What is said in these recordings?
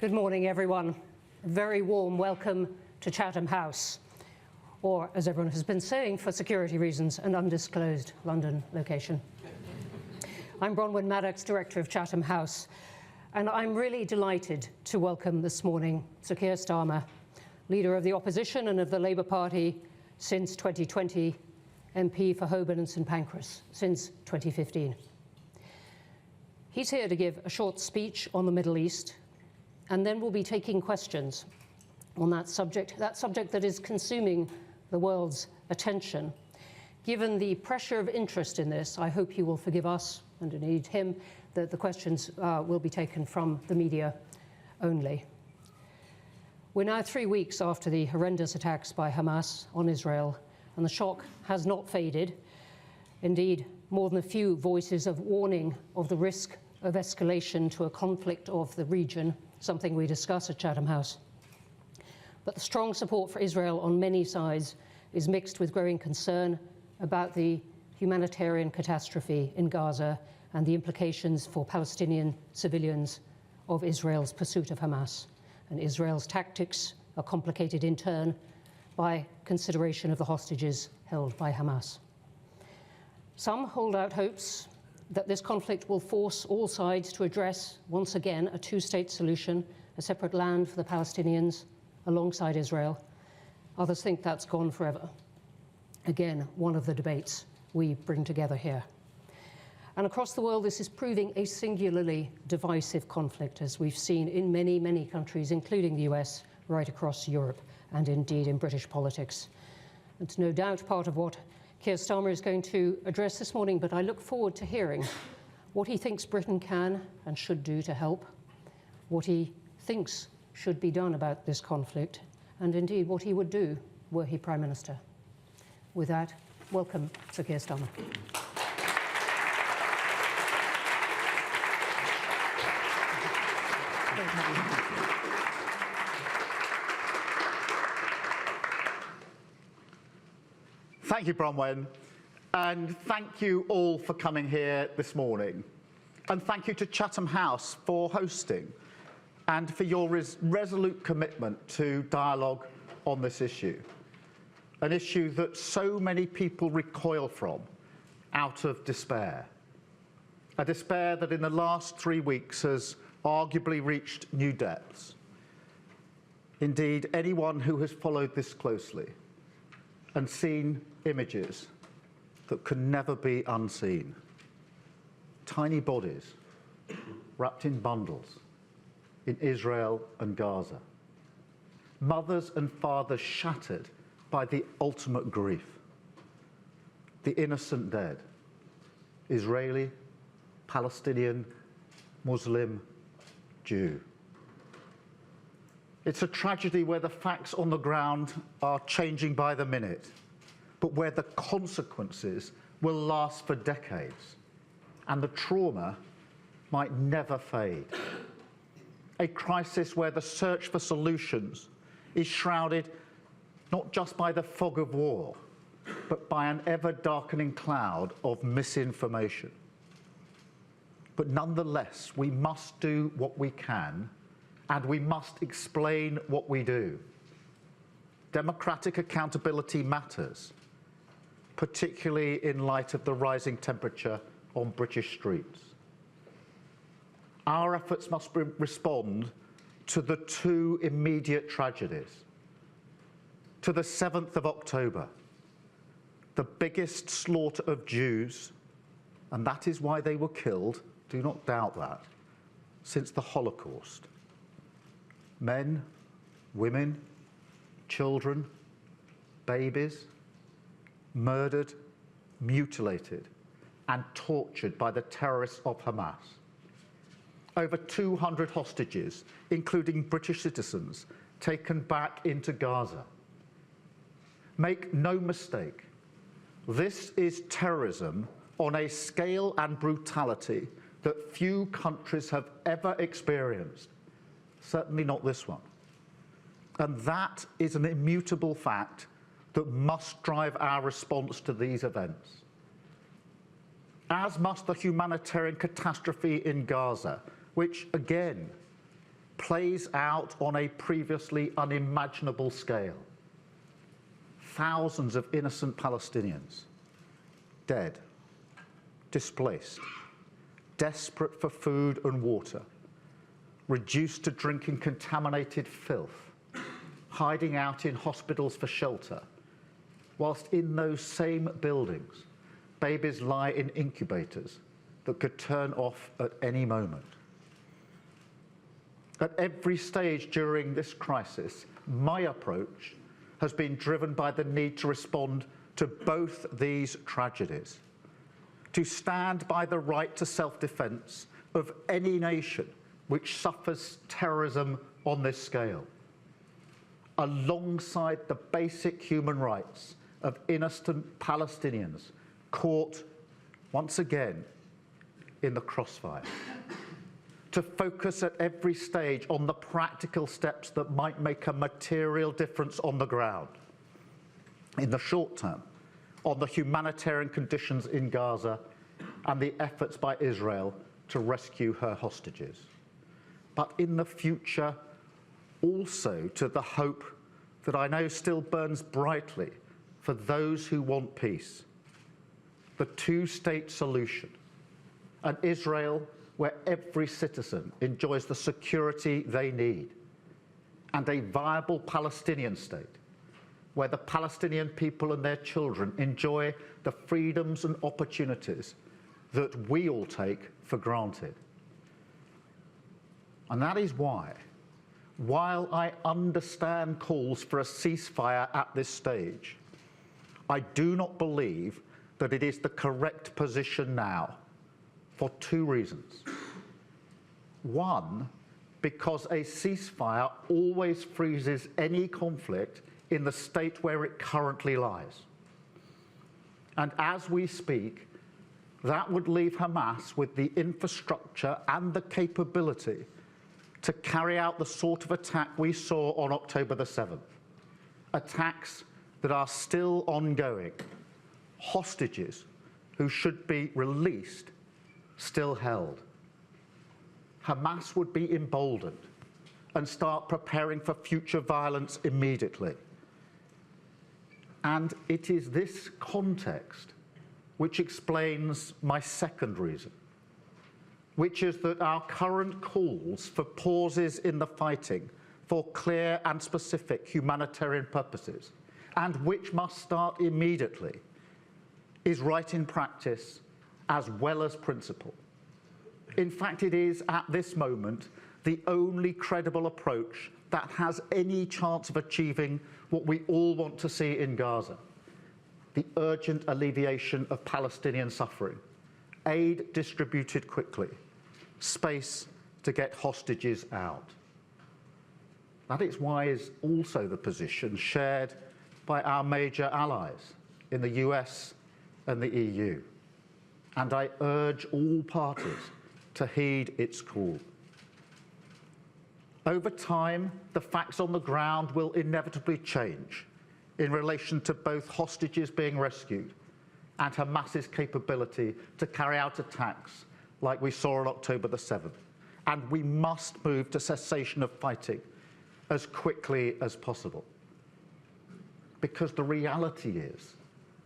Good morning, everyone. A very warm welcome to Chatham House, or, as everyone has been saying, for security reasons, an undisclosed London location. I'm Bronwyn Maddox, Director of Chatham House, and I'm really delighted to welcome this morning Sir Keir Starmer, Leader of the Opposition and of the Labour Party since 2020, MP for Holborn and St Pancras since 2015. He's here to give a short speech on the Middle East, and then we'll be taking questions on that subject that is consuming the world's attention. Given the pressure of interest in this, I hope you will forgive us, and indeed him, that the questions will be taken from the media only. We're now 3 weeks after the horrendous attacks by Hamas on Israel, and the shock has not faded. Indeed, more than a few voices of warning of the risk of escalation to a conflict of the region, something we discuss at Chatham House. But the strong support for Israel on many sides is mixed with growing concern about the humanitarian catastrophe in Gaza and the implications for Palestinian civilians of Israel's pursuit of Hamas. And Israel's tactics are complicated in turn by consideration of the hostages held by Hamas. Some hold out hopes that this conflict will force all sides to address, once again, a two-state solution, a separate land for the Palestinians alongside Israel. Others think that's gone forever. Again, one of the debates we bring together here. And across the world, this is proving a singularly divisive conflict, as we've seen in many, many countries, including the US, right across Europe, and indeed in British politics. It's no doubt part of what Keir Starmer is going to address this morning, but I look forward to hearing what he thinks Britain can and should do to help, what he thinks should be done about this conflict, and indeed what he would do were he Prime Minister. With that, welcome, Sir Keir Starmer. Thank you, Bronwyn, and thank you all for coming here this morning. And thank you to Chatham House for hosting and for your resolute commitment to dialogue on this issue, an issue that so many people recoil from out of despair, a despair that in the last 3 weeks has arguably reached new depths. Indeed, anyone who has followed this closely and seen images that can never be unseen, tiny bodies wrapped in bundles in Israel and Gaza, mothers and fathers shattered by the ultimate grief, the innocent dead, Israeli, Palestinian, Muslim, Jew. It's a tragedy where the facts on the ground are changing by the minute, but where the consequences will last for decades, and the trauma might never fade. A crisis where the search for solutions is shrouded not just by the fog of war, but by an ever-darkening cloud of misinformation. But nonetheless, we must do what we can, and we must explain what we do. Democratic accountability matters, particularly in light of the rising temperature on British streets. Our efforts must respond to the two immediate tragedies. To the 7th of October, the biggest slaughter of Jews, and that is why they were killed, do not doubt that, since the Holocaust. Men, women, children, babies, murdered, mutilated, and tortured by the terrorists of Hamas. Over 200 hostages, including British citizens, taken back into Gaza. Make no mistake, this is terrorism on a scale and brutality that few countries have ever experienced. Certainly not this one. And that is an immutable fact that must drive our response to these events. As must the humanitarian catastrophe in Gaza, which again plays out on a previously unimaginable scale. Thousands of innocent Palestinians dead, displaced, desperate for food and water, reduced to drinking contaminated filth, hiding out in hospitals for shelter, whilst in those same buildings, babies lie in incubators that could turn off at any moment. At every stage during this crisis, my approach has been driven by the need to respond to both these tragedies, to stand by the right to self-defense of any nation which suffers terrorism on this scale, alongside the basic human rights of innocent Palestinians caught once again in the crossfire. To focus at every stage on the practical steps that might make a material difference on the ground. In the short term, on the humanitarian conditions in Gaza and the efforts by Israel to rescue her hostages. But in the future, also to the hope that I know still burns brightly for those who want peace. The two-state solution, an Israel where every citizen enjoys the security they need, and a viable Palestinian state, where the Palestinian people and their children enjoy the freedoms and opportunities that we all take for granted. And that is why, while I understand calls for a ceasefire at this stage, I do not believe that it is the correct position now, for two reasons. One, because a ceasefire always freezes any conflict in the state where it currently lies. And as we speak, that would leave Hamas with the infrastructure and the capability to carry out the sort of attack we saw on October the 7th. Attacks that are still ongoing. Hostages who should be released still held. Hamas would be emboldened and start preparing for future violence immediately. And it is this context which explains my second reason, which is that our current calls for pauses in the fighting for clear and specific humanitarian purposes, and which must start immediately, is right in practice as well as principle. In fact, it is at this moment the only credible approach that has any chance of achieving what we all want to see in Gaza: the urgent alleviation of Palestinian suffering, aid distributed quickly, space to get hostages out. That is why is also the position shared by our major allies in the US and the EU. And I urge all parties to heed its call. Over time, the facts on the ground will inevitably change in relation to both hostages being rescued and Hamas's capability to carry out attacks like we saw on October the 7th. And we must move to cessation of fighting as quickly as possible. Because the reality is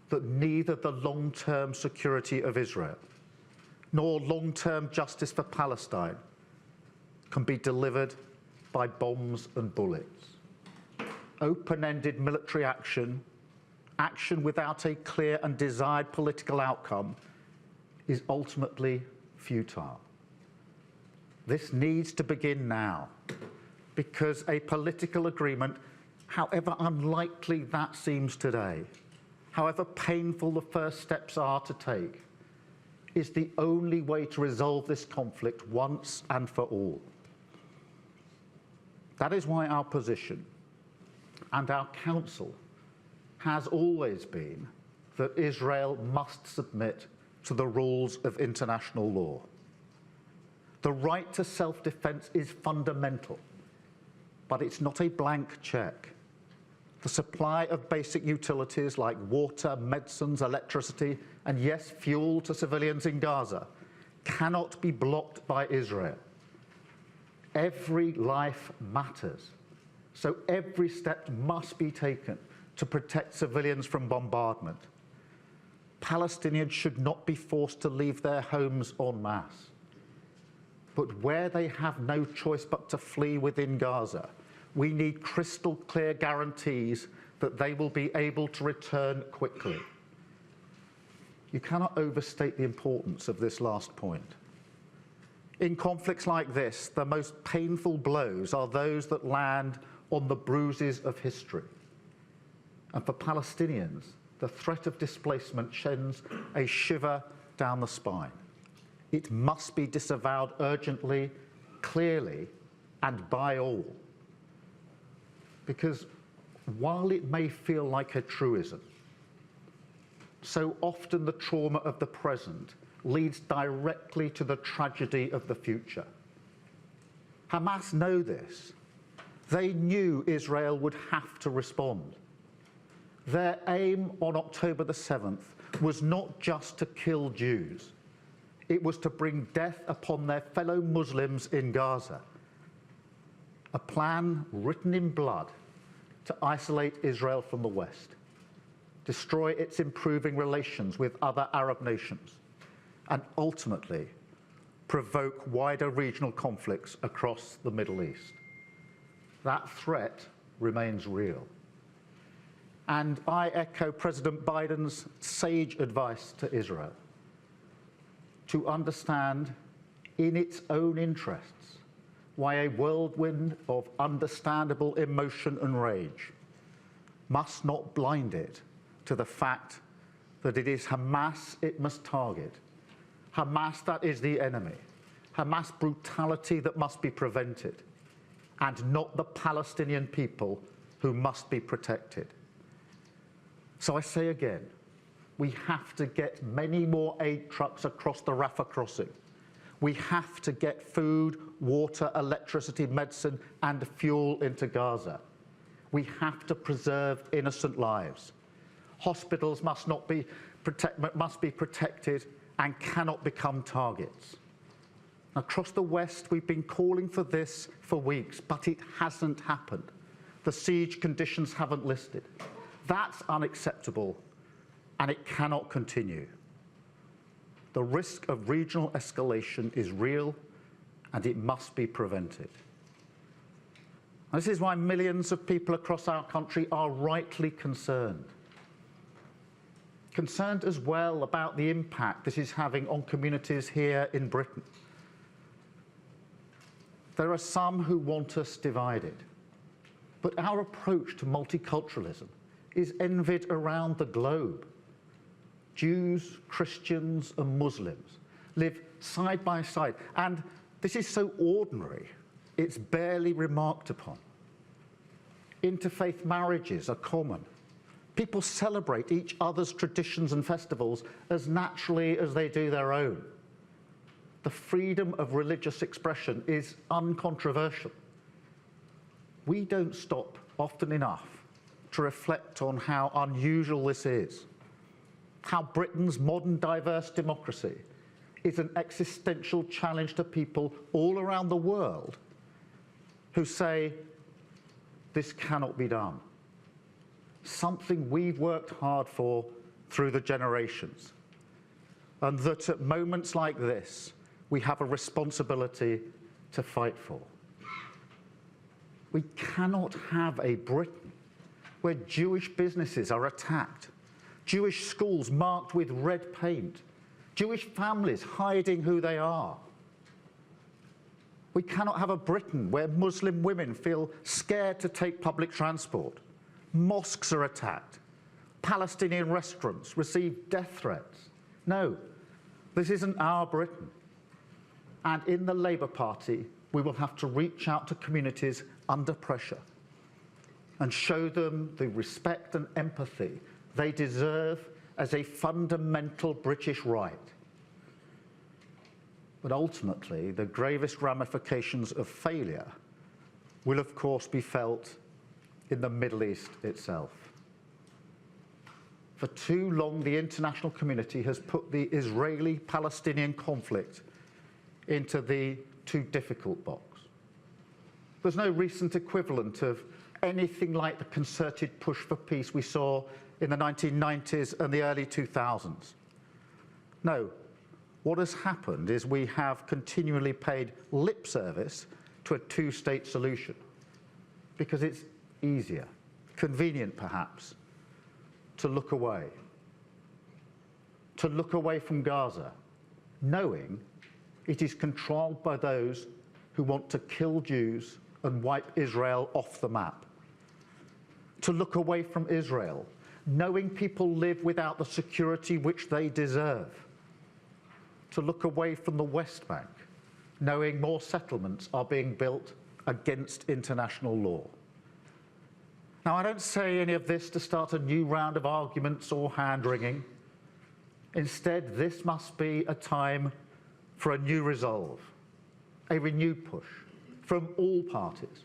that neither the long-term security of Israel nor long-term justice for Palestine can be delivered by bombs and bullets. Open-ended military action, action without a clear and desired political outcome, is ultimately futile. This needs to begin now, because a political agreement, however unlikely that seems today, however painful the first steps are to take, is the only way to resolve this conflict once and for all. That is why our position and our counsel has always been that Israel must submit to the rules of international law. The right to self-defense is fundamental, but it's not a blank check. The supply of basic utilities like water, medicines, electricity, and yes, fuel to civilians in Gaza cannot be blocked by Israel. Every life matters. So every step must be taken to protect civilians from bombardment. Palestinians should not be forced to leave their homes en masse. But where they have no choice but to flee within Gaza, we need crystal clear guarantees that they will be able to return quickly. You cannot overstate the importance of this last point. In conflicts like this, the most painful blows are those that land on the bruises of history. And for Palestinians, the threat of displacement sends a shiver down the spine. It must be disavowed urgently, clearly, and by all. Because while it may feel like a truism, so often the trauma of the present leads directly to the tragedy of the future. Hamas know this. They knew Israel would have to respond. Their aim on October the 7th was not just to kill Jews. It was to bring death upon their fellow Muslims in Gaza. A plan written in blood to isolate Israel from the West, destroy its improving relations with other Arab nations, and ultimately provoke wider regional conflicts across the Middle East. That threat remains real. And I echo President Biden's sage advice to Israel to understand in its own interests why a whirlwind of understandable emotion and rage must not blind it to the fact that it is Hamas it must target. Hamas that is the enemy. Hamas brutality that must be prevented, and not the Palestinian people who must be protected. So I say again, we have to get many more aid trucks across the Rafah crossing. We have to get food, water, electricity, medicine, and fuel into Gaza. We have to preserve innocent lives. Hospitals must be protected and cannot become targets. Across the West, we've been calling for this for weeks, but it hasn't happened. The siege conditions haven't lifted. That's unacceptable, and it cannot continue. The risk of regional escalation is real, and it must be prevented. This is why millions of people across our country are rightly concerned. Concerned as well about the impact this is having on communities here in Britain. There are some who want us divided, but our approach to multiculturalism is envied around the globe. Jews, Christians, and Muslims live side by side, and this is so ordinary, it's barely remarked upon. Interfaith marriages are common. People celebrate each other's traditions and festivals as naturally as they do their own. The freedom of religious expression is uncontroversial. We don't stop often enough to reflect on how unusual this is, how Britain's modern diverse democracy is an existential challenge to people all around the world who say, this cannot be done. Something we've worked hard for through the generations, and that at moments like this, we have a responsibility to fight for. We cannot have a Britain where Jewish businesses are attacked, Jewish schools marked with red paint, Jewish families hiding who they are. We cannot have a Britain where Muslim women feel scared to take public transport, mosques are attacked, Palestinian restaurants receive death threats. No, this isn't our Britain. And in the Labour Party, we will have to reach out to communities under pressure and show them the respect and empathy they deserve as a fundamental British right. But ultimately, the gravest ramifications of failure will, of course, be felt in the Middle East itself. For too long, the international community has put the Israeli-Palestinian conflict into the too difficult box. There's no recent equivalent of anything like the concerted push for peace we saw in the 1990s and the early 2000s. No, what has happened is we have continually paid lip service to a two-state solution because it's easier, convenient perhaps, to look away from Gaza, knowing it is controlled by those who want to kill Jews and wipe Israel off the map. To look away from Israel, knowing people live without the security which they deserve. To look away from the West Bank, knowing more settlements are being built against international law. Now, I don't say any of this to start a new round of arguments or hand-wringing. Instead, this must be a time for a new resolve, a renewed push from all parties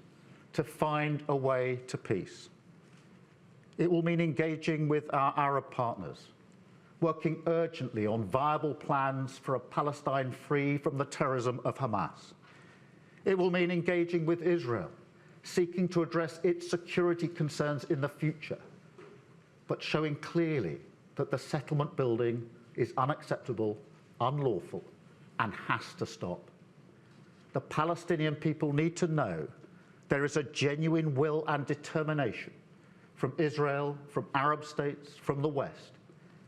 to find a way to peace. It will mean engaging with our Arab partners, working urgently on viable plans for a Palestine free from the terrorism of Hamas. It will mean engaging with Israel, seeking to address its security concerns in the future, but showing clearly that the settlement building is unacceptable, unlawful, and has to stop. The Palestinian people need to know there is a genuine will and determination from Israel, from Arab states, from the West,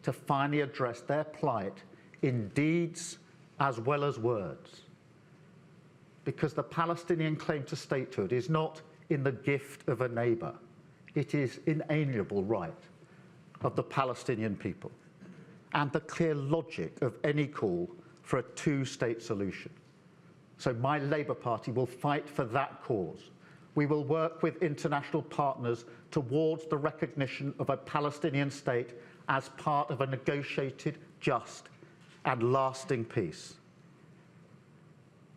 to finally address their plight in deeds as well as words. Because the Palestinian claim to statehood is not in the gift of a neighbour. It is inalienable right of the Palestinian people and the clear logic of any call for a two-state solution. So my Labour Party will fight for that cause. We will work with international partners towards the recognition of a Palestinian state as part of a negotiated, just, and lasting peace.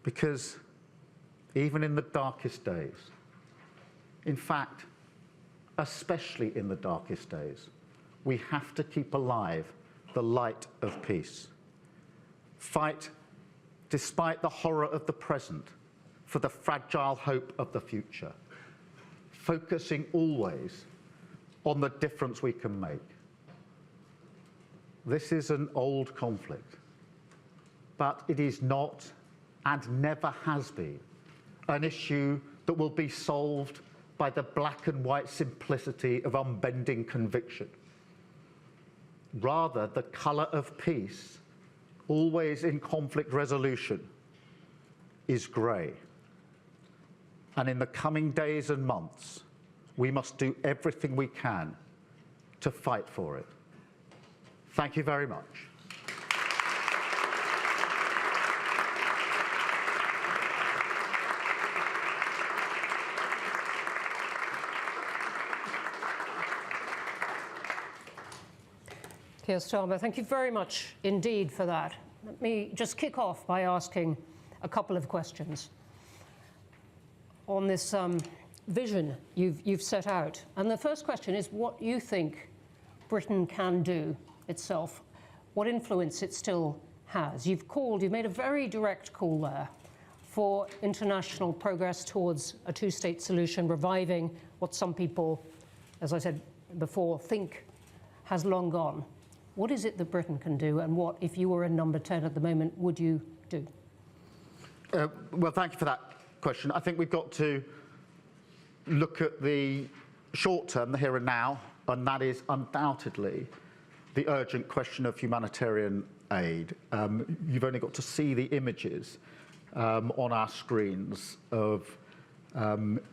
Because even in the darkest days, in fact, especially in the darkest days, we have to keep alive the light of peace. Fight, despite the horror of the present, for the fragile hope of the future, focusing always on the difference we can make. This is an old conflict, but it is not and never has been an issue that will be solved by the black and white simplicity of unbending conviction. Rather, the colour of peace, always in conflict resolution, is grey. And in the coming days and months, we must do everything we can to fight for it. Thank you very much. Keir Starmer, thank you very much indeed for that. Let me just kick off by asking a couple of questions on this vision you've set out. And the first question is what you think Britain can do itself, what influence it still has. You've made a very direct call there for international progress towards a two-state solution, reviving what some people, as I said before, think has long gone. What is it that Britain can do, and what, if you were in number 10 at the moment, would you do? Well, thank you for that question. I think we've got to look at the short term, the here and now, and that is undoubtedly the urgent question of humanitarian aid. You've only got to see the images on our screens of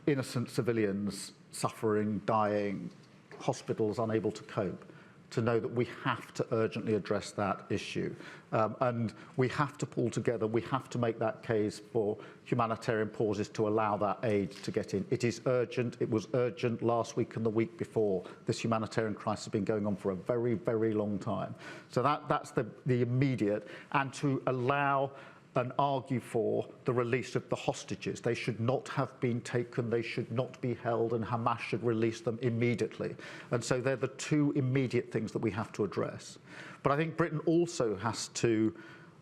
innocent civilians suffering, dying, hospitals unable to cope, to know that we have to urgently address that issue. And we have to pull together, we have to make that case for humanitarian pauses to allow that aid to get in. It is urgent, it was urgent last week and the week before. This humanitarian crisis has been going on for a very, very long time. So that's the immediate, and to allow and argue for the release of the hostages. They should not have been taken, they should not be held, and Hamas should release them immediately. And so they're the two immediate things that we have to address. But I think Britain also has to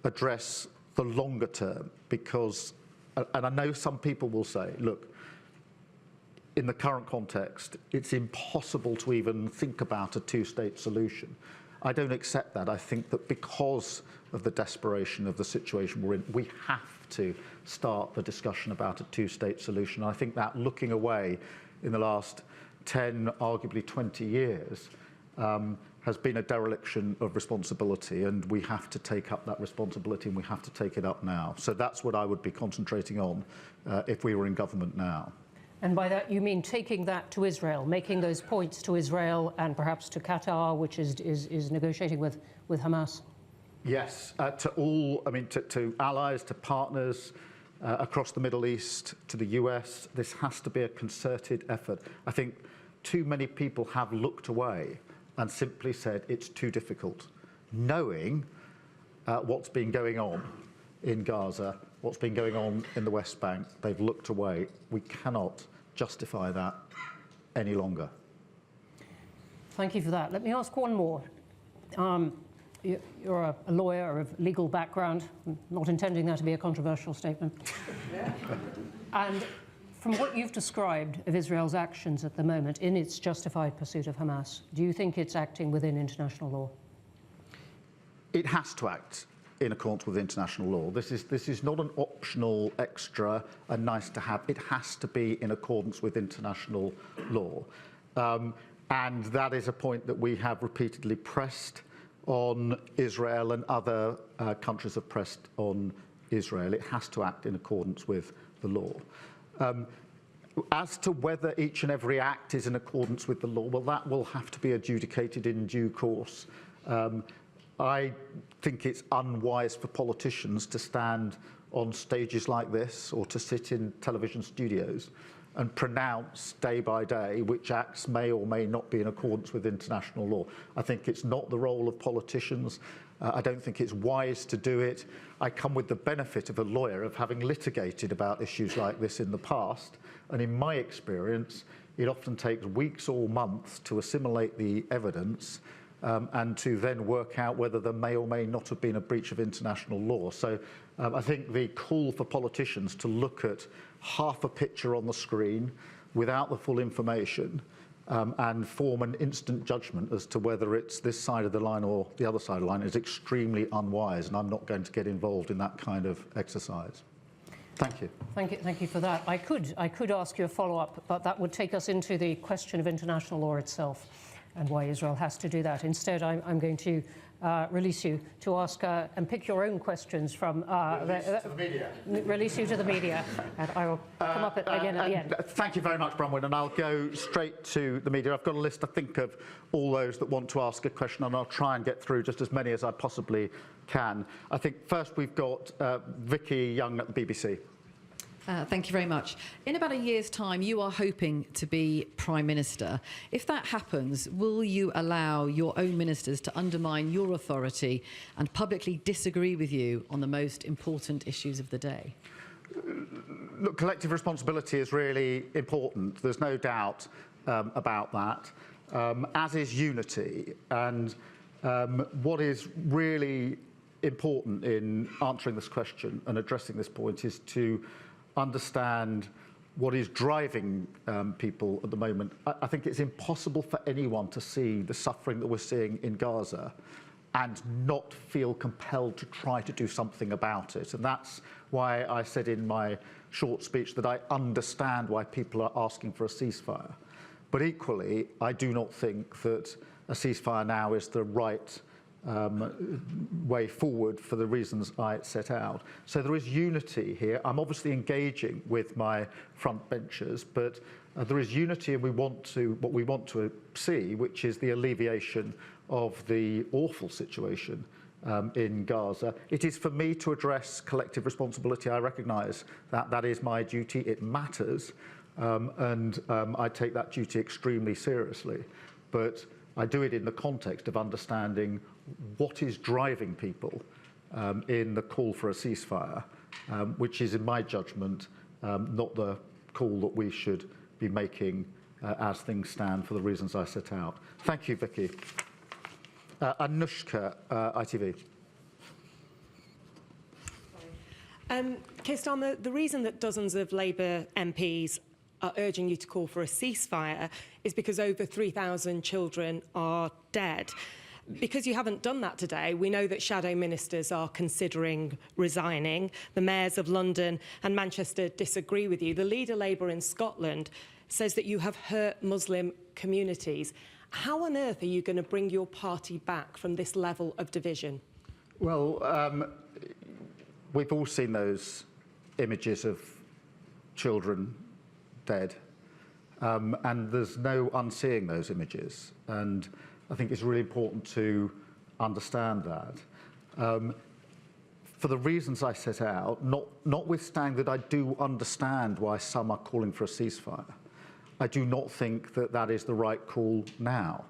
address the longer term, because, and I know some people will say, look, in the current context, it's impossible to even think about a two-state solution. I don't accept that. I think that because of the desperation of the situation we're in, we have to start the discussion about a two-state solution. I think that looking away in the last 10, arguably 20 years, has been a dereliction of responsibility, and we have to take up that responsibility, and we have to take it up now. So that's what I would be concentrating on if we were in government now. And by that you mean taking that to Israel, making those points to Israel and perhaps to Qatar, which is negotiating with Hamas? Yes, to all, I mean, to allies, to partners across the Middle East, to the US. This has to be a concerted effort. I think too many people have looked away and simply said it's too difficult, knowing what's been going on in Gaza, what's been going on in the West Bank. They've looked away. We cannot justify that any longer. Thank you for that. Let me ask one more. You're a lawyer of legal background. I'm not intending that to be a controversial statement. And from what you've described of Israel's actions at the moment in its justified pursuit of Hamas, do you think it's acting within international law? It has to act in accordance with international law. This is not an optional extra, a nice to have. It has to be in accordance with international law. And that is a point that we have repeatedly pressed on Israel, and other countries have pressed on Israel. It has to act in accordance with the law. As to whether each and every act is in accordance with the law, well, that will have to be adjudicated in due course. I think it's unwise for politicians to stand on stages like this or to sit in television studios and pronounce day by day which acts may or may not be in accordance with international law. I think it's not the role of politicians. I don't think it's wise to do it. I come with the benefit of a lawyer of having litigated about issues like this in the past, and in my experience, it often takes weeks or months to assimilate the evidence and to then work out whether there may or may not have been a breach of international law. So I think the call for politicians to look at half a picture on the screen without the full information and form an instant judgment as to whether it's this side of the line or the other side of the line is extremely unwise, and I'm not going to get involved in that kind of exercise. Thank you. Thank you for that. I could ask you a follow-up, but that would take us into the question of international law itself and why Israel has to do that. Instead, I'm going to release you to ask and pick your own questions from to the media. Release you to the media, and I will come up again at the end. Thank you very much, Bronwyn, and I'll go straight to the media. I've got a list, I think, of all those that want to ask a question, and I'll try and get through just as many as I possibly can. I think first we've got Vicky Young at the BBC. Thank you very much. In about a year's time, you are hoping to be Prime Minister. If that happens, will you allow your own ministers to undermine your authority and publicly disagree with you on the most important issues of the day? Look, collective responsibility is really important. There's no doubt about that, as is unity. And what is really important in answering this question and addressing this point is to understand what is driving people at the moment. I think it's impossible for anyone to see the suffering that we're seeing in Gaza and not feel compelled to try to do something about it. And that's why I said in my short speech that I understand why people are asking for a ceasefire. But equally, I do not think that a ceasefire now is the right way forward for the reasons I set out. So there is unity here. I'm obviously engaging with my front benchers, but there is unity, and what we want to see, which is the alleviation of the awful situation in Gaza. It is for me to address collective responsibility. I recognise that that is my duty. It matters, and I take that duty extremely seriously. But I do it in the context of understanding what is driving people in the call for a ceasefire, which is, in my judgment, not the call that we should be making as things stand for the reasons I set out. Thank you, Vicky. Anushka, ITV. Keir Starmer, the reason that dozens of Labour MPs are urging you to call for a ceasefire is because over 3,000 children are dead. Because you haven't done that today, we know that shadow ministers are considering resigning. The mayors of London and Manchester disagree with you. The leader Labour in Scotland says that you have hurt Muslim communities. How on earth are you going to bring your party back from this level of division? Well, we've all seen those images of children dead, and there's no unseeing those images. And I think it's really important to understand that. For the reasons I set out, notwithstanding that I do understand why some are calling for a ceasefire, I do not think that that is the right call now,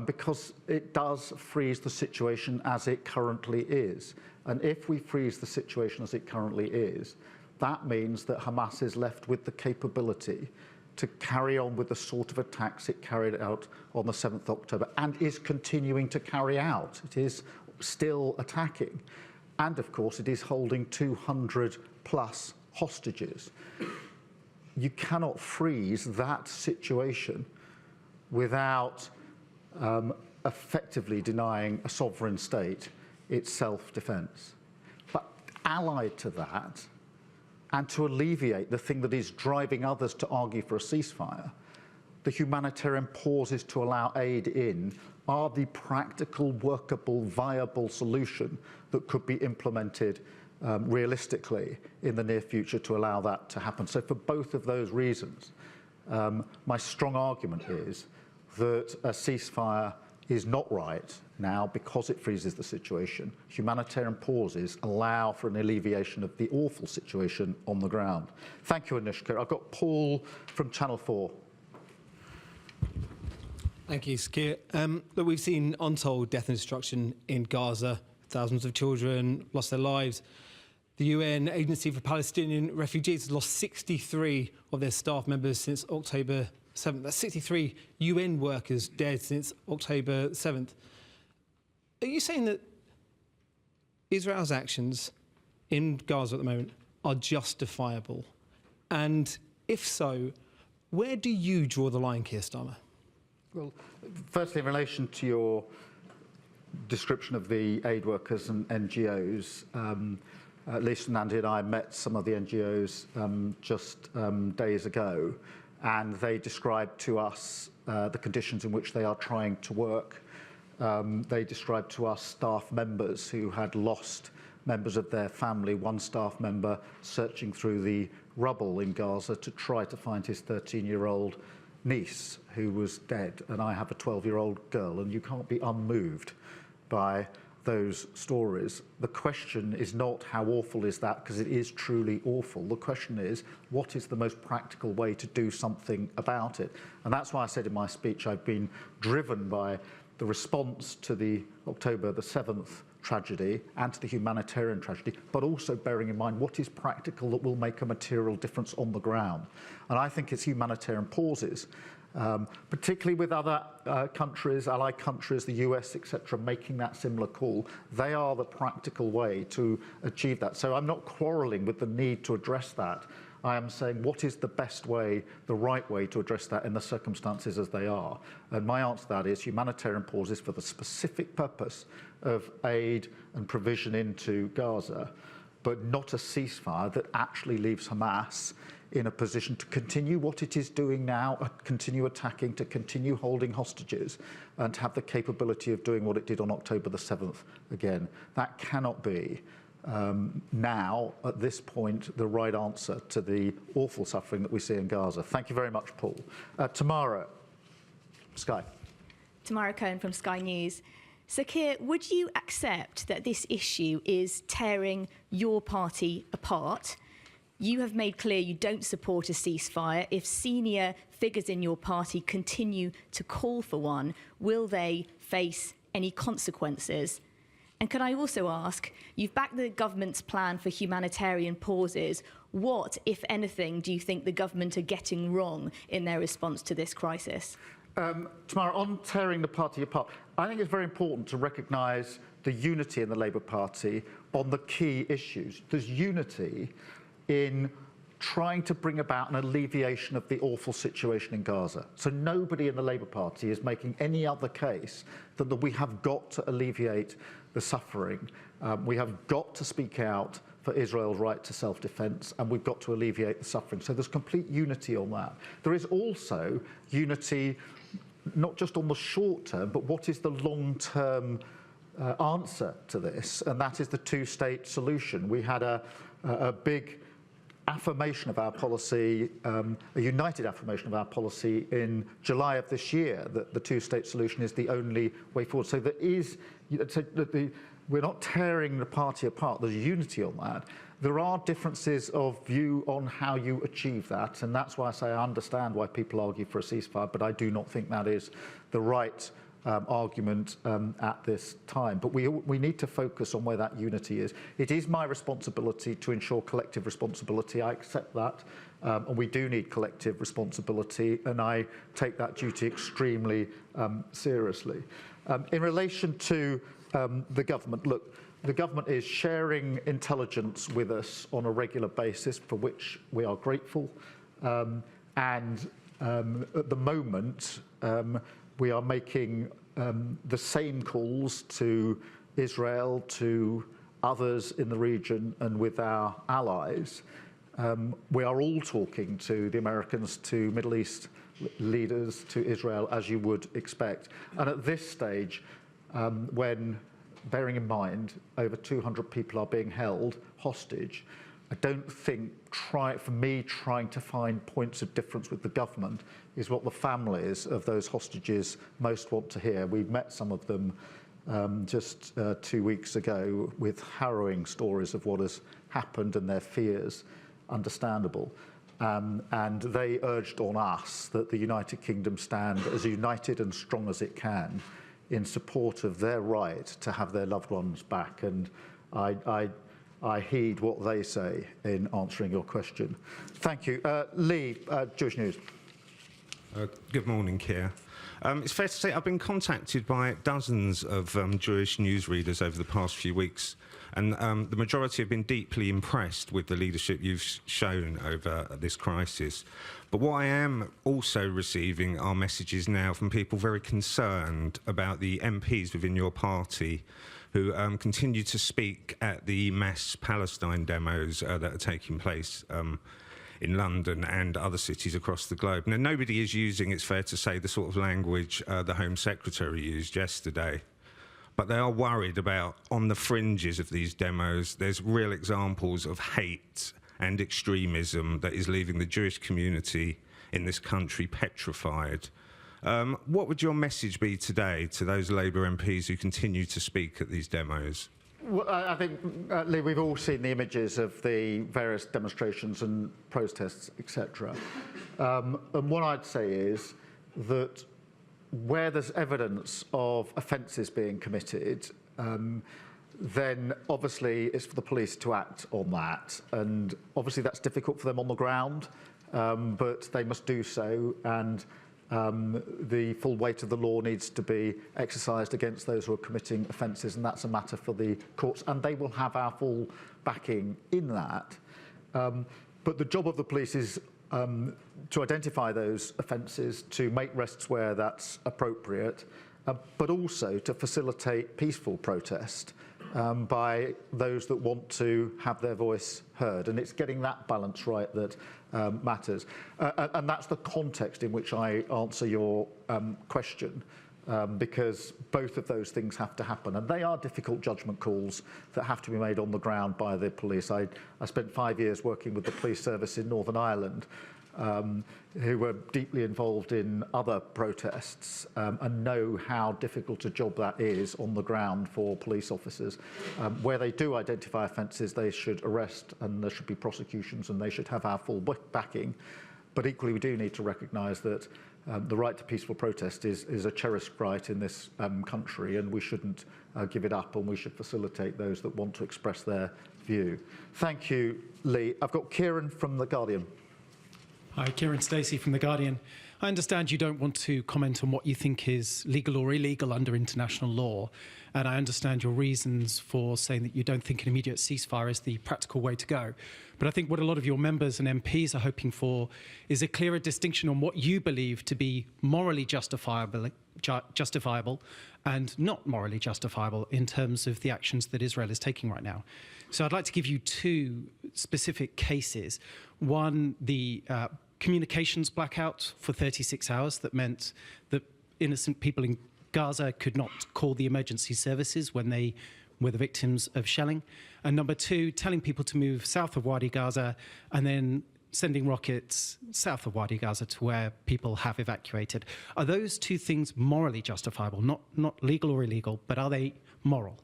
because it does freeze the situation as it currently is. And if we freeze the situation as it currently is, that means that Hamas is left with the capability to carry on with the sort of attacks it carried out on the 7th of October and is continuing to carry out. It is still attacking. And of course, it is holding 200 plus hostages. You cannot freeze that situation without effectively denying a sovereign state its self-defense. But allied to that, and to alleviate the thing that is driving others to argue for a ceasefire, the humanitarian pauses to allow aid in are the practical, workable, viable solution that could be implemented realistically in the near future to allow that to happen. So for both of those reasons, my strong argument is that a ceasefire is not right now because it freezes the situation. Humanitarian pauses allow for an alleviation of the awful situation on the ground. Thank you, Anushka. I've got Paul from Channel 4. Thank you, Keir. Look, we've seen untold death and destruction in Gaza. Thousands of children lost their lives. The UN Agency for Palestinian Refugees has lost 63 of their staff members since October 7th. That's 63 UN workers dead since October 7th. Are you saying that Israel's actions in Gaza at the moment are justifiable? And if so, where do you draw the line, Keir Starmer? Well, firstly, in relation to your description of the aid workers and NGOs, Lisa and Andy and I met some of the NGOs just days ago, and they described to us the conditions in which they are trying to work. They described to us staff members who had lost members of their family, one staff member searching through the rubble in Gaza to try to find his 13-year-old niece who was dead. And I have a 12-year-old girl, and you can't be unmoved by those stories. The question is not how awful is that, because it is truly awful. The question is, what is the most practical way to do something about it? And that's why I said in my speech I've been driven by the response to the October the 7th tragedy and to the humanitarian tragedy, but also bearing in mind what is practical that will make a material difference on the ground. And I think it's humanitarian pauses, particularly with other countries, allied countries, the US, etc., making that similar call. They are the practical way to achieve that. So I'm not quarrelling with the need to address that. I am saying what is the best way, the right way to address that in the circumstances as they are. And my answer to that is humanitarian pauses for the specific purpose of aid and provision into Gaza, but not a ceasefire that actually leaves Hamas in a position to continue what it is doing now, continue attacking, to continue holding hostages, and to have the capability of doing what it did on October the 7th again. That cannot be now, at this point, the right answer to the awful suffering that we see in Gaza. Thank you very much, Paul. Tamara, Sky. Tamara Cohen from Sky News. So, Keir, would you accept that this issue is tearing your party apart? You have made clear you don't support a ceasefire. If senior figures in your party continue to call for one, will they face any consequences? And can I also ask, you've backed the government's plan for humanitarian pauses. What, if anything, do you think the government are getting wrong in their response to this crisis? Tamara, on tearing the party apart, I think it's very important to recognise the unity in the Labour Party on the key issues. There's unity in trying to bring about an alleviation of the awful situation in Gaza. So nobody in the Labour Party is making any other case than that we have got to alleviate the suffering. We have got to speak out for Israel's right to self-defence, and we've got to alleviate the suffering. So there's complete unity on that. There is also unity not just on the short term, but what is the long-term answer to this, and that is the two-state solution. We had a big affirmation of our policy, a united affirmation of our policy in July of this year, that the two-state solution is the only way forward. So there is, we're not tearing the party apart, there's unity on that. There are differences of view on how you achieve that, and that's why I say I understand why people argue for a ceasefire, but I do not think that is the right argument at this time. But we need to focus on where that unity is. It is my responsibility to ensure collective responsibility. I accept that, and we do need collective responsibility, and I take that duty extremely seriously. In relation to the government, look, the government is sharing intelligence with us on a regular basis, for which we are grateful. At the moment, we are making the same calls to Israel, to others in the region, and with our allies. We are all talking to the Americans, to Middle East leaders, to Israel, as you would expect. And at this stage, when, bearing in mind, over 200 people are being held hostage, I don't think for me trying to find points of difference with the government is what the families of those hostages most want to hear. We met some of them just 2 weeks ago with harrowing stories of what has happened and their fears, understandable. And they urged on us that the United Kingdom stand as united and strong as it can in support of their right to have their loved ones back. And I heed what they say in answering your question. Thank you. Lee, Jewish News. Good morning, Keir. It's fair to say I've been contacted by dozens of Jewish newsreaders over the past few weeks, and the majority have been deeply impressed with the leadership you've shown over this crisis. But what I am also receiving are messages now from people very concerned about the MPs within your party who continue to speak at the mass Palestine demos that are taking place in London and other cities across the globe. Now, nobody is using, it's fair to say, the sort of language the Home Secretary used yesterday. But they are worried about, on the fringes of these demos, there's real examples of hate and extremism that is leaving the Jewish community in this country petrified. What would your message be today to those Labour MPs who continue to speak at these demos? Well, I think, Lee, we've all seen the images of the various demonstrations and protests, etc. And what I'd say is that where there's evidence of offences being committed, then obviously it's for the police to act on that. And obviously that's difficult for them on the ground, but they must do so. And the full weight of the law needs to be exercised against those who are committing offences, and that's a matter for the courts, and they will have our full backing in that. But the job of the police is to identify those offences, to make arrests where that's appropriate, but also to facilitate peaceful protest by those that want to have their voice heard. And it's getting that balance right that matters. And that's the context in which I answer your question, because both of those things have to happen. And they are difficult judgment calls that have to be made on the ground by the police. I spent 5 years working with the police service in Northern Ireland, who were deeply involved in other protests and know how difficult a job that is on the ground for police officers. Where they do identify offences, they should arrest and there should be prosecutions and they should have our full backing. But equally, we do need to recognise that the right to peaceful protest is a cherished right in this country, and we shouldn't give it up, and we should facilitate those that want to express their view. Thank you, Lee. I've got Kieran from The Guardian. Hi, Kieran Stacey from The Guardian. I understand you don't want to comment on what you think is legal or illegal under international law, and I understand your reasons for saying that you don't think an immediate ceasefire is the practical way to go. But I think what a lot of your members and MPs are hoping for is a clearer distinction on what you believe to be morally justifiable and not morally justifiable in terms of the actions that Israel is taking right now. So I'd like to give you two specific cases. One, the communications blackout for 36 hours that meant that innocent people in Gaza could not call the emergency services when they were the victims of shelling. And number two, telling people to move south of Wadi Gaza and then sending rockets south of Wadi Gaza to where people have evacuated. Are those two things morally justifiable? Not legal or illegal, but are they moral?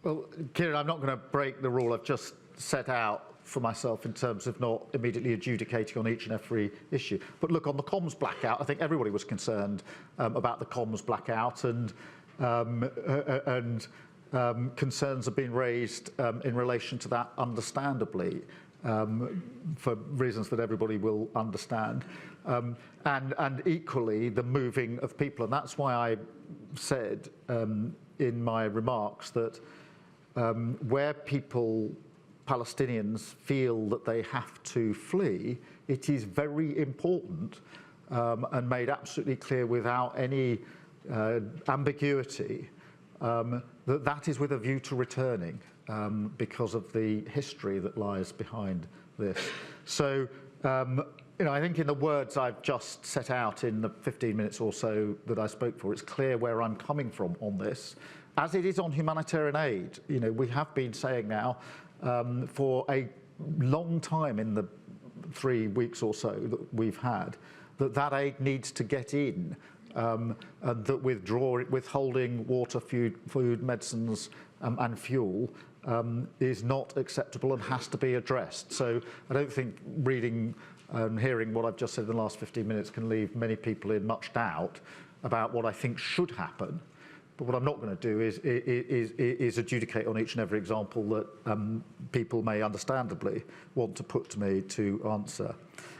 Well, Kieran, I'm not going to break the rule I've just set out for myself in terms of not immediately adjudicating on each and every issue. But look, on the comms blackout, I think everybody was concerned about the comms blackout, and concerns have been raised in relation to that, understandably, for reasons that everybody will understand. And equally, the moving of people. And that's why I said in my remarks that where Palestinians feel that they have to flee, it is very important and made absolutely clear without any ambiguity that is with a view to returning because of the history that lies behind this. So, I think in the words I've just set out in the 15 minutes or so that I spoke for, it's clear where I'm coming from on this. As it is on humanitarian aid, we have been saying now for a long time in the 3 weeks or so that we've had, that aid needs to get in, and that withholding water, food, medicines and fuel is not acceptable and has to be addressed. So I don't think reading and hearing what I've just said in the last 15 minutes can leave many people in much doubt about what I think should happen. But what I'm not going to do is adjudicate on each and every example that people may understandably want to put to me to answer.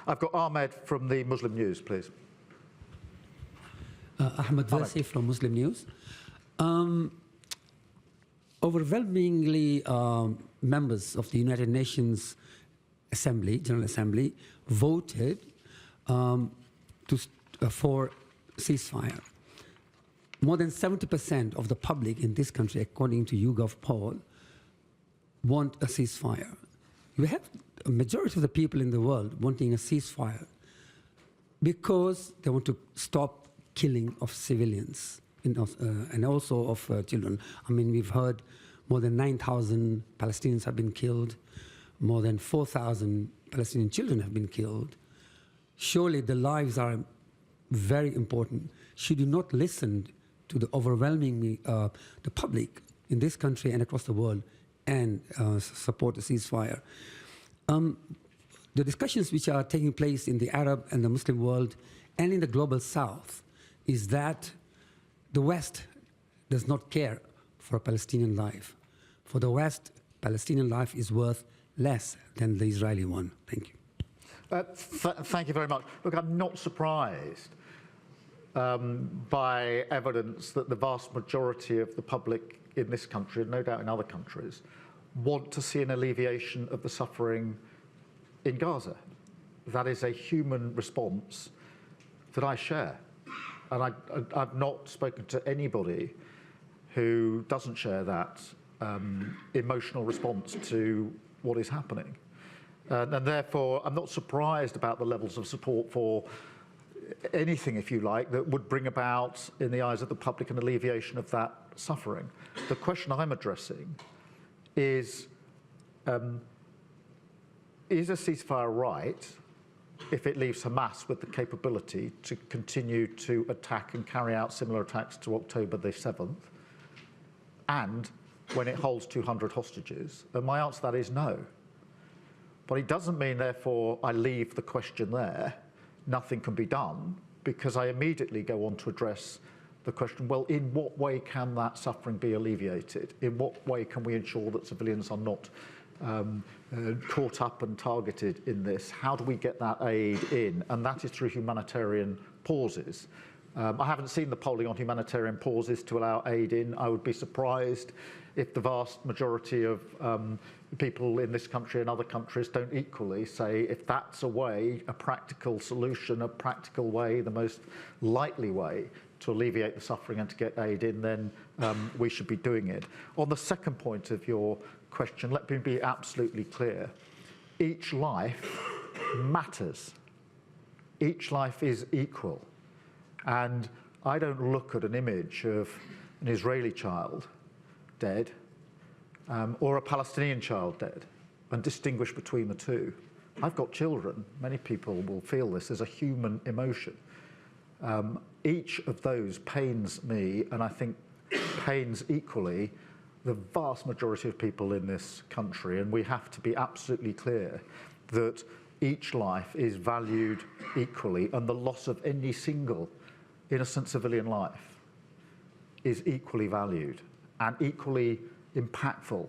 I've got Ahmed from the Muslim News, please. Ahmed Versi from Muslim News. Overwhelmingly, members of the United Nations General Assembly, voted for ceasefire. More than 70% of the public in this country, according to YouGov poll, want a ceasefire. You have a majority of the people in the world wanting a ceasefire because they want to stop killing of civilians and also of children. I mean, we've heard more than 9,000 Palestinians have been killed, more than 4,000 Palestinian children have been killed. Surely the lives are very important. Should you not listen to the overwhelmingly the public in this country and across the world and support the ceasefire? The discussions which are taking place in the Arab and the Muslim world and in the global South is that the West does not care for a Palestinian life. For the West, Palestinian life is worth less than the Israeli one. Thank you. Thank you very much. Look, I'm not surprised by evidence that the vast majority of the public in this country, and no doubt in other countries, want to see an alleviation of the suffering in Gaza. That is a human response that I share. And I've not spoken to anybody who doesn't share that emotional response to what is happening. And therefore, I'm not surprised about the levels of support for anything, if you like, that would bring about, in the eyes of the public, an alleviation of that suffering. The question I'm addressing is a ceasefire right if it leaves Hamas with the capability to continue to attack and carry out similar attacks to October the 7th, and when it holds 200 hostages? And my answer to that is no. But it doesn't mean, therefore, I leave the question there, nothing can be done, because I immediately go on to address the question, well, in what way can that suffering be alleviated? In what way can we ensure that civilians are not caught up and targeted in this? How do we get that aid in? And that is through humanitarian pauses. I haven't seen the polling on humanitarian pauses to allow aid in. I would be surprised if the vast majority of people in this country and other countries don't equally say, if that's a way, a practical solution, a practical way, the most likely way to alleviate the suffering and to get aid in, then we should be doing it. On the second point of your question, let me be absolutely clear. Each life matters. Each life is equal. And I don't look at an image of an Israeli child dead or a Palestinian child dead and distinguish between the two. I've got children. Many people will feel this as a human emotion. Each of those pains me, and I think pains equally the vast majority of people in this country, and we have to be absolutely clear that each life is valued equally, and the loss of any single innocent civilian life is equally valued and equally impactful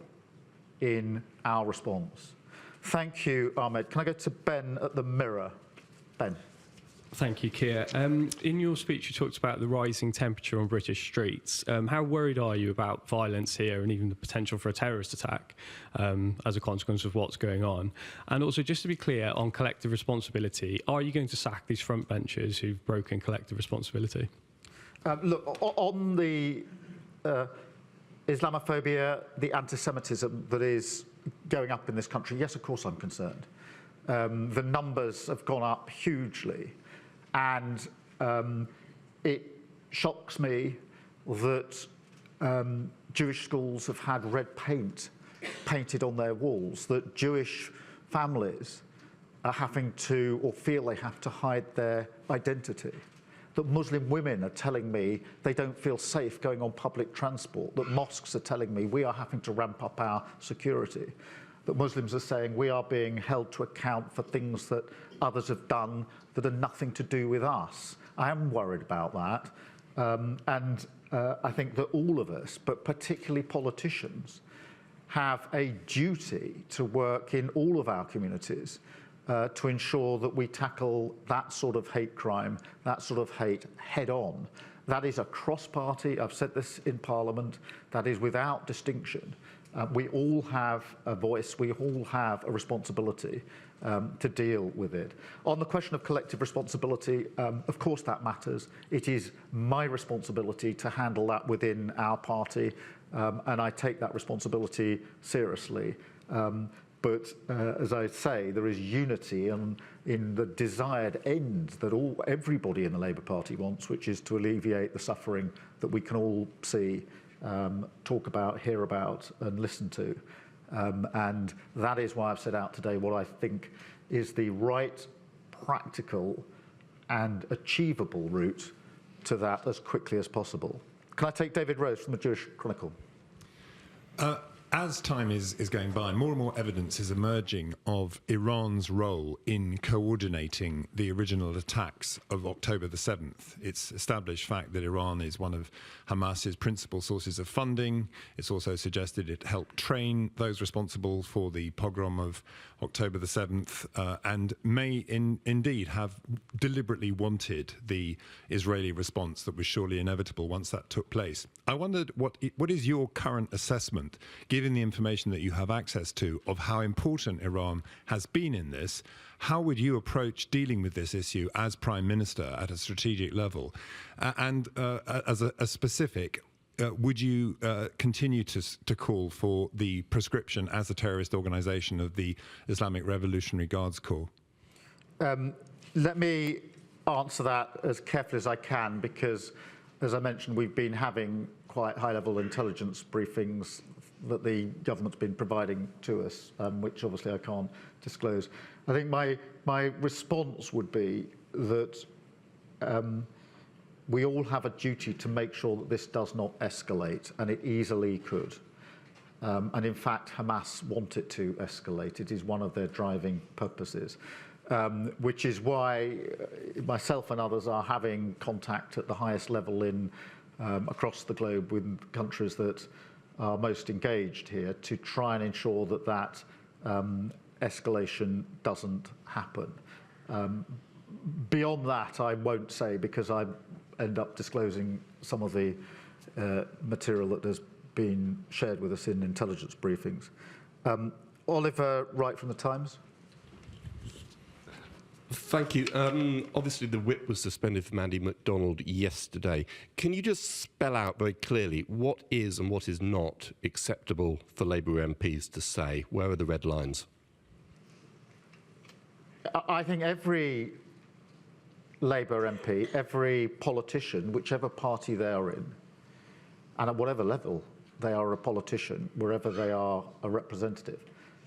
in our response. Thank you, Ahmed. Can I go to Ben at the Mirror? Ben. Thank you, Keir. In your speech, you talked about the rising temperature on British streets. How worried are you about violence here and even the potential for a terrorist attack as a consequence of what's going on? And also, just to be clear, on collective responsibility, are you going to sack these front benchers who've broken collective responsibility? Look, on the Islamophobia, the anti-Semitism that is going up in this country, yes, of course I'm concerned. The numbers have gone up hugely. And it shocks me that Jewish schools have had red paint painted on their walls, that Jewish families are having to, or feel they have to, hide their identity, that Muslim women are telling me they don't feel safe going on public transport, that mosques are telling me we are having to ramp up our security, that Muslims are saying we are being held to account for things that others have done that are nothing to do with us. I am worried about that. And I think that all of us, but particularly politicians, have a duty to work in all of our communities to ensure that we tackle that sort of hate crime, that sort of hate head on. That is across party. I've said this in Parliament. That is without distinction. We all have a voice, we all have a responsibility to deal with it. On the question of collective responsibility, of course that matters. It is my responsibility to handle that within our party, and I take that responsibility seriously. But as I say, there is unity in the desired end that everybody in the Labour Party wants, which is to alleviate the suffering that we can all see, talk about, hear about, and listen to. And that is why I've set out today what I think is the right, practical, and achievable route to that as quickly as possible. Can I take David Rose from the Jewish Chronicle? As time is going by, more and more evidence is emerging of Iran's role in coordinating the original attacks of October the 7th. It's established fact that Iran is one of Hamas's principal sources of funding. It's also suggested it helped train those responsible for the pogrom of October the 7th and may indeed have deliberately wanted the Israeli response that was surely inevitable once that took place. I wondered what is your current assessment, given the information that you have access to, of how important Iran has been in this? How would you approach dealing with this issue as Prime Minister at a strategic level? And as a specific, would you continue to call for the proscription as a terrorist organisation of the Islamic Revolutionary Guards Corps? Let me answer that as carefully as I can, because, as I mentioned, we've been having quite high-level intelligence briefings that the government's been providing to us, which obviously I can't disclose. I think my response would be that we all have a duty to make sure that this does not escalate, and it easily could. And in fact, Hamas want it to escalate. It is one of their driving purposes, which is why myself and others are having contact at the highest level across the globe with countries that are most engaged here to try and ensure that escalation doesn't happen. Beyond that, I won't say, because I end up disclosing some of the material that has been shared with us in intelligence briefings. Oliver Wright from The Times. Thank you. Obviously, the whip was suspended from Andy MacDonald yesterday. Can you just spell out very clearly what is and what is not acceptable for Labour MPs to say? Where are the red lines? I think every Labour MP, every politician, whichever party they are in, and at whatever level they are a politician, wherever they are a representative,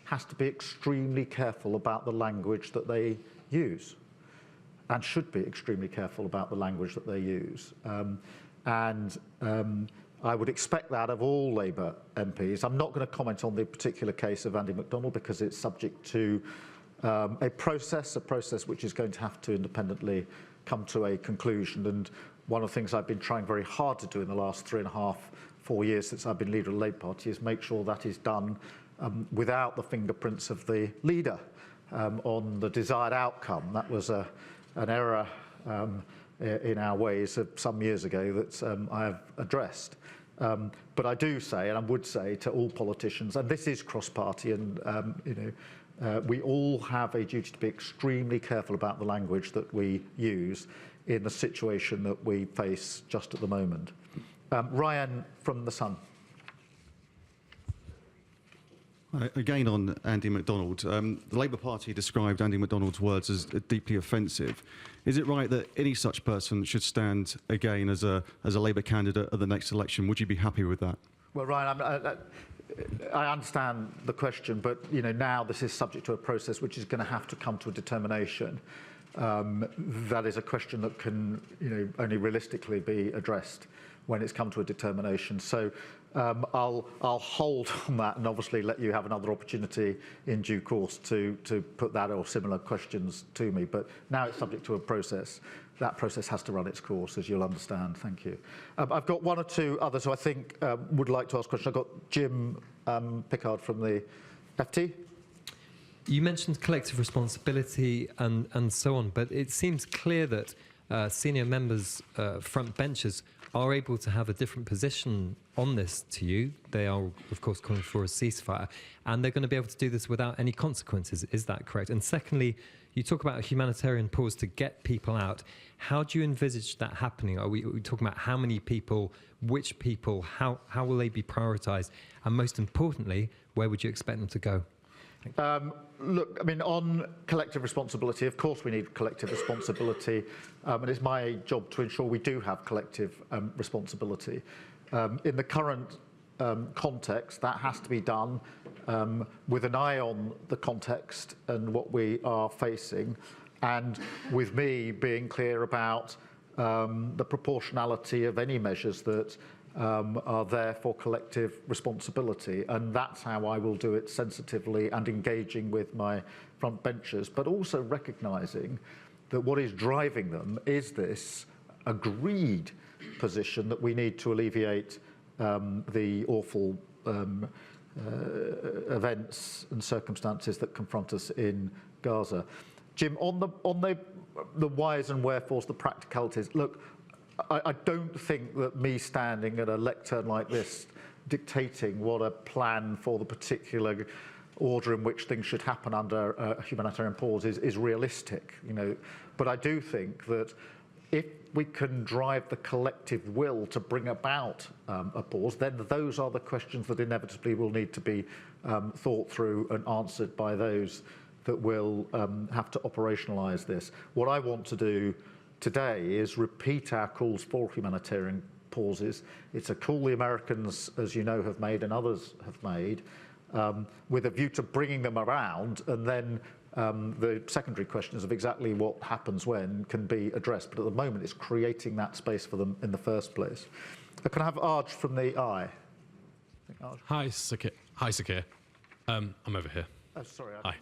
has to be extremely careful about the language that they use, and should be extremely careful about the language that they use. I would expect that of all Labour MPs. I'm not going to comment on the particular case of Andy MacDonald because it's subject to a process which is going to have to independently come to a conclusion. And one of the things I've been trying very hard to do in the last 3.5, 4 years since I've been leader of the Labour Party is make sure that is done without the fingerprints of the leader on the desired outcome. That was an error in our ways of some years ago that I have addressed. But I do say, and I would say to all politicians, and this is cross-party, and we all have a duty to be extremely careful about the language that we use in the situation that we face just at the moment. Ryan from The Sun. Again on Andy MacDonald, the Labour Party described Andy MacDonald's words as deeply offensive. Is it right that any such person should stand again as a Labour candidate at the next election? Would you be happy with that? Well, Ryan, I understand the question, but now this is subject to a process which is going to have to come to a determination. That is a question that can only realistically be addressed when it's come to a determination. So I'll hold on that and obviously let you have another opportunity in due course to put that or similar questions to me. But now it's subject to a process. That process has to run its course, as you'll understand. Thank you. I've got one or two others who I think would like to ask questions. I've got Jim Pickard from the FT. You mentioned collective responsibility and so on, but it seems clear that senior members, front benchers, are able to have a different position on this to you. They are, of course, calling for a ceasefire, and they're going to be able to do this without any consequences. Is that correct? And secondly, you talk about a humanitarian pause to get people out. How do you envisage that happening? Are we talking about how many people, which people, how will they be prioritised? And most importantly, where would you expect them to go? Look, I mean, on collective responsibility, of course we need collective responsibility, and it's my job to ensure we do have collective responsibility. In the current context, that has to be done with an eye on the context and what we are facing, and with me being clear about the proportionality of any measures that are there for collective responsibility, and that's how I will do it sensitively and engaging with my front benchers, but also recognising that what is driving them is this agreed position that we need to alleviate the awful events and circumstances that confront us in Gaza. Jim, on the whys and wherefores, the practicalities, look, I don't think that me standing at a lectern like this dictating what a plan for the particular order in which things should happen under a humanitarian pause is realistic, But I do think that if we can drive the collective will to bring about a pause, then those are the questions that inevitably will need to be thought through and answered by those that will have to operationalise this. What I want to do today is repeat our calls for humanitarian pauses. It's a call the Americans, as you know, have made and others have made, with a view to bringing them around, and then the secondary questions of exactly what happens when can be addressed. But at the moment, it's creating that space for them in the first place. Can I have Arj from the Eye? Hi, Sakir. I'm over here. Oh, sorry. Hi.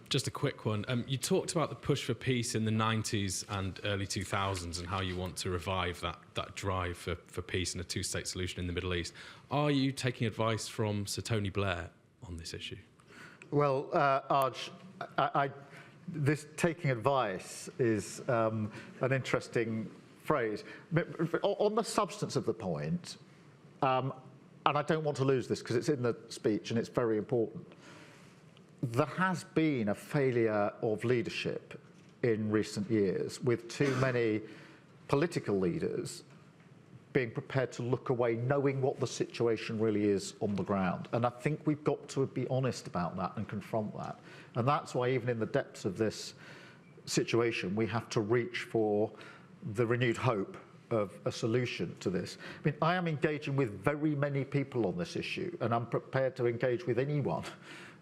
Just a quick one. You talked about the push for peace in the 90s and early 2000s and how you want to revive that drive for peace and a two-state solution in the Middle East. Are you taking advice from Sir Tony Blair on this issue? Well, Arj, this taking advice is an interesting phrase. On the substance of the point, and I don't want to lose this because it's in the speech and it's very important, there has been a failure of leadership in recent years, with too many political leaders being prepared to look away, knowing what the situation really is on the ground. And I think we've got to be honest about that and confront that. And that's why even in the depths of this situation, we have to reach for the renewed hope of a solution to this. I mean, I am engaging with very many people on this issue, and I'm prepared to engage with anyone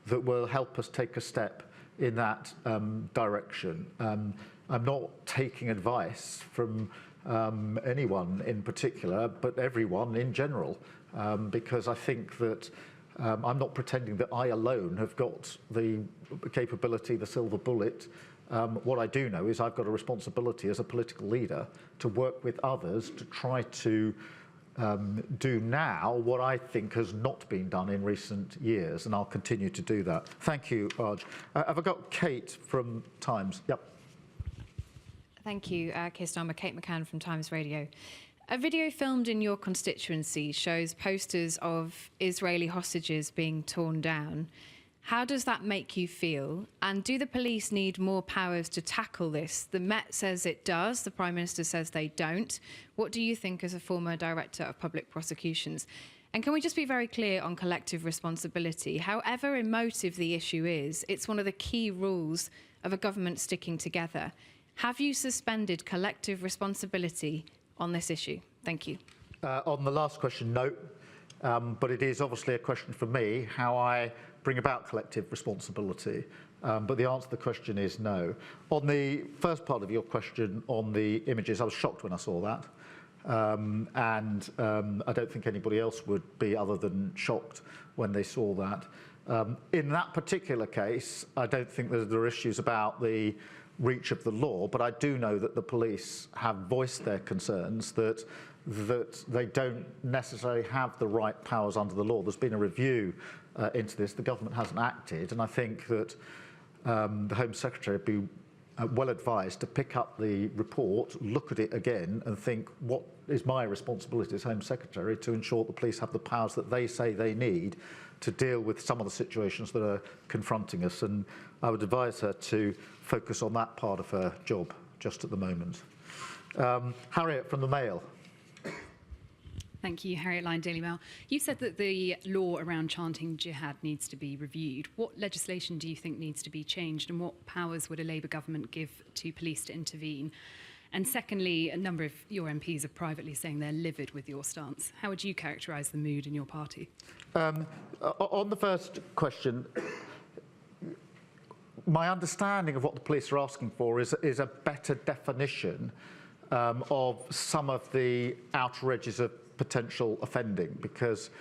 that will help us take a step in that direction. I'm not taking advice from anyone in particular, but everyone in general, because I think that I'm not pretending that I alone have got the capability, the silver bullet. What I do know is I've got a responsibility as a political leader to work with others to try to do now what I think has not been done in recent years, and I'll continue to do that. Thank you, Raj. Have I got Kate from Times? Yep. Thank you, Keir Starmer. Kate McCann from Times Radio. A video filmed in your constituency shows posters of Israeli hostages being torn down. How does that make you feel? And do the police need more powers to tackle this? The Met says it does. The Prime Minister says they don't. What do you think as a former Director of Public Prosecutions? And can we just be very clear on collective responsibility? However emotive the issue is, it's one of the key rules of a government sticking together. Have you suspended collective responsibility on this issue? Thank you. On the last question, no. But it is obviously a question for me, how I bring about collective responsibility. But the answer to the question is no. On the first part of your question on the images, I was shocked when I saw that. I don't think anybody else would be other than shocked when they saw that. In that particular case, I don't think there are issues about the reach of the law, but I do know that the police have voiced their concerns that they don't necessarily have the right powers under the law. There's been a review into this. The government hasn't acted, and I think that the Home Secretary would be well advised to pick up the report, look at it again, and think, what is my responsibility as Home Secretary to ensure the police have the powers that they say they need to deal with some of the situations that are confronting us. And I would advise her to focus on that part of her job just at the moment. Harriet from the Mail. Thank you, Harriet Lyon, Daily Mail. You said that the law around chanting jihad needs to be reviewed. What legislation do you think needs to be changed, and what powers would a Labour government give to police to intervene? And secondly, a number of your MPs are privately saying they're livid with your stance. How would you characterise the mood in your party? On the first question, my understanding of what the police are asking for is a better definition of some of the outer edges of potential offending, because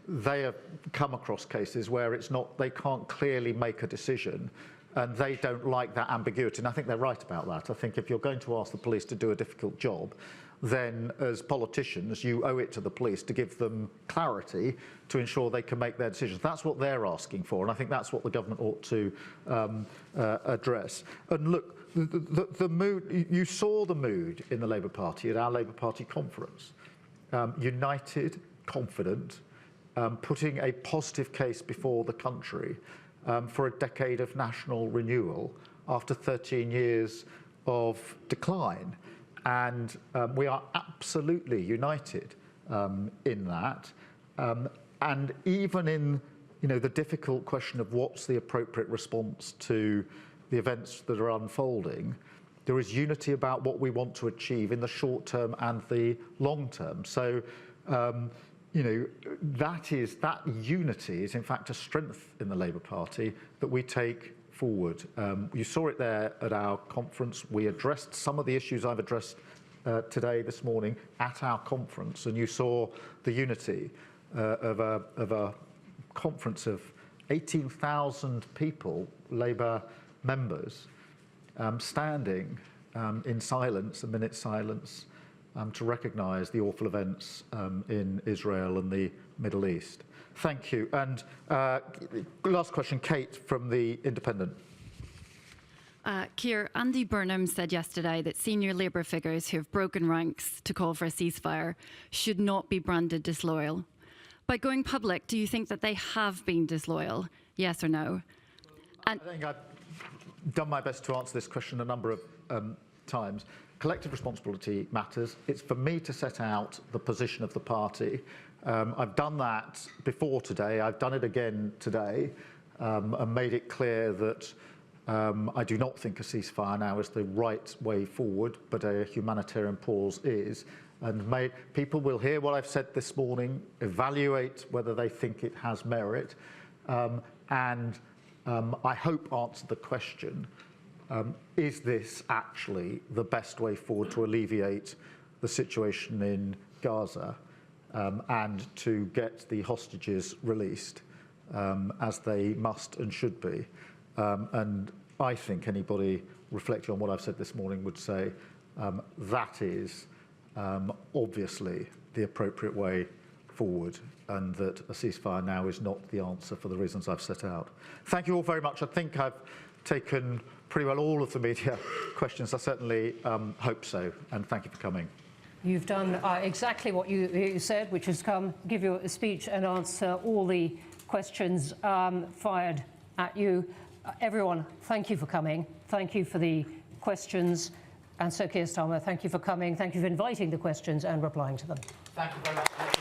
they have come across cases where they can't clearly make a decision, and they don't like that ambiguity. And I think they're right about that. I think if you're going to ask the police to do a difficult job, then as politicians, you owe it to the police to give them clarity to ensure they can make their decisions. That's what they're asking for, and I think that's what the government ought to address. And look, the mood, you saw the mood in the Labour Party at our Labour Party conference. United, confident, putting a positive case before the country for a decade of national renewal after 13 years of decline. And we are absolutely united in that. And even in the difficult question of what's the appropriate response to the events that are unfolding, there is unity about what we want to achieve in the short term and the long term. So, that unity is in fact a strength in the Labour Party that we take forward. You saw it there at our conference. We addressed some of the issues I've addressed today, this morning, at our conference, and you saw the unity of a conference of 18,000 people, Labour members, standing in silence, a minute's silence, to recognise the awful events in Israel and the Middle East. Thank you. And last question, Kate from The Independent. Keir, Andy Burnham said yesterday that senior Labour figures who have broken ranks to call for a ceasefire should not be branded disloyal. By going public, do you think that they have been disloyal? Yes or no? And I think I've done my best to answer this question a number of times. Collective responsibility matters. It's for me to set out the position of the party. I've done that before today. I've done it again today and made it clear that I do not think a ceasefire now is the right way forward, but a humanitarian pause is. And people will hear what I've said this morning, evaluate whether they think it has merit, and I hope answer the question, is this actually the best way forward to alleviate the situation in Gaza and to get the hostages released as they must and should be? And I think anybody reflecting on what I've said this morning would say that is obviously the appropriate way forward, and that a ceasefire now is not the answer for the reasons I've set out. Thank you all very much. I think I've taken pretty well all of the media questions. I certainly hope so, and thank you for coming. You've done exactly what you said, which is come give you a speech and answer all the questions fired at you. Everyone, thank you for coming. Thank you for the questions. And so, Keir Starmer, thank you for coming. Thank you for inviting the questions and replying to them. Thank you very much.